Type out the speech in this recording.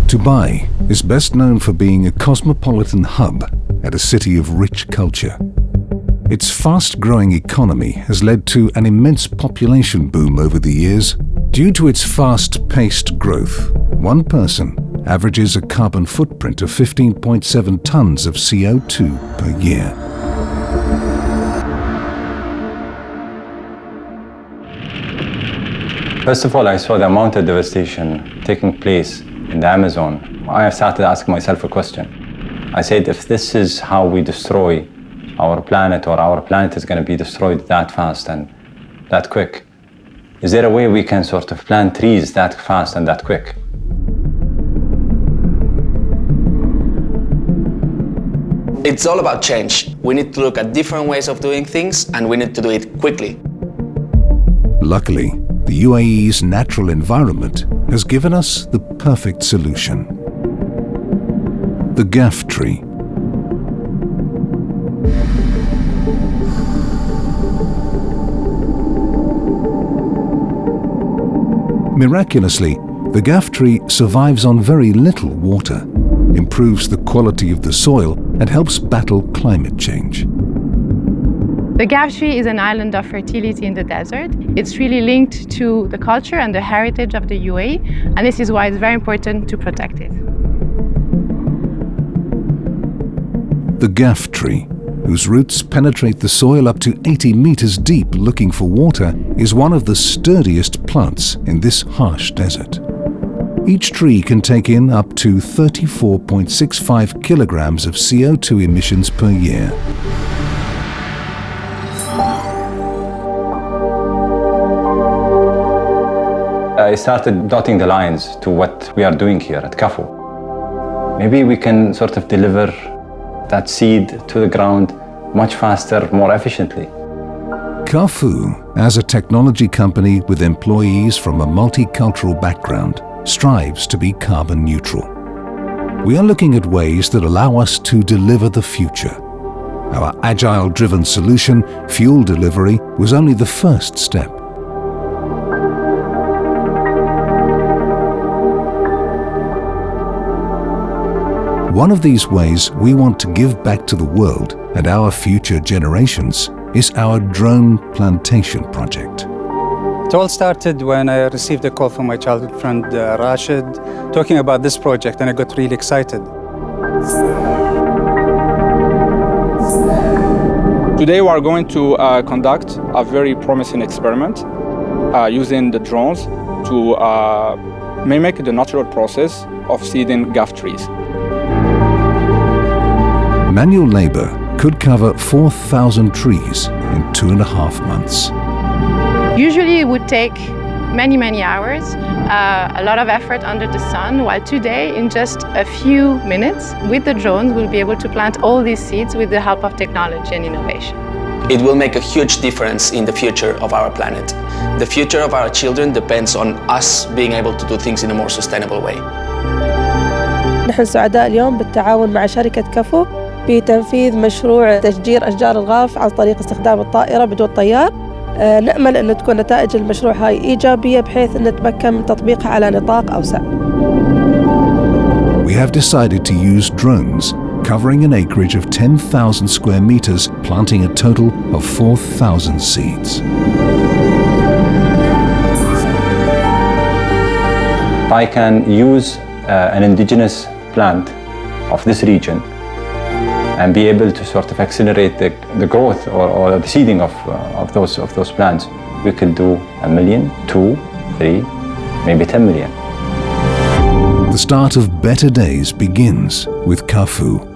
Dubai is best known for being a cosmopolitan hub and a city of rich culture. Its fast-growing economy has led to an immense population boom over the years. Due to its fast-paced growth, one person averages a carbon footprint of 15.7 tons of CO2 per year. First of all, I saw the amount of devastation taking place in the Amazon. I started asking myself a question. I said, if this is how we destroy our planet, or our planet is going to be destroyed that fast and that quick, is there a way we can sort of plant trees that fast and that quick? It's all about change. We need to look at different ways of doing things, and we need to do it quickly. Luckily, the UAE's natural environment has given us the perfect solution. The GAF tree. Miraculously, the GAF tree survives on very little water, improves the quality of the soil, and helps battle climate change. The GAF tree is an island of fertility in the desert. It's really linked to the culture and the heritage of the UAE, and this is why it's very important to protect it. The GAF tree, whose roots penetrate the soil up to 80 meters deep looking for water, is one of the sturdiest plants in this harsh desert. Each tree can take in up to 34.65 kilograms of CO2 emissions per year. I started dotting the lines to what we are doing here at CAFU. Maybe we can sort of deliver that seed to the ground much faster, more efficiently. CAFU, as a technology company with employees from a multicultural background, strives to be carbon neutral. We are looking at ways that allow us to deliver the future. Our agile-driven solution, fuel delivery, was only the first step. One of these ways we want to give back to the world and our future generations is our drone plantation project. It all started when I received a call from my childhood friend Rashid talking about this project, and I got really excited. Today we are going to conduct a very promising experiment using the drones to mimic the natural process of seeding GAF trees. Manual labor could cover 4,000 trees in 2.5 months. Usually it would take many hours, a lot of effort under the sun, while today, in just a few minutes, with the drones, we'll be able to plant all these seeds with the help of technology and innovation. It will make a huge difference in the future of our planet. The future of our children depends on us being able to do things in a more sustainable way. نحن سعداء اليوم بالتعاون مع شركة كافو بتنفيذ مشروع تشجير أشجار الغاف عن طريق استخدام الطائرة بدون طيار. نأمل أن تكون نتائج المشروع هاي إيجابية بحيث أن نتمكن من تطبيقها على نطاق أوسع. We have decided to use drones covering an acreage of 10,000 square meters, planting a total of 4,000 seeds. I can use an indigenous plant of this region and be able to sort of accelerate the growth or the seeding of those plants. We could do 1 million, 2, 3, maybe 10 million. The start of better days begins with CAFU.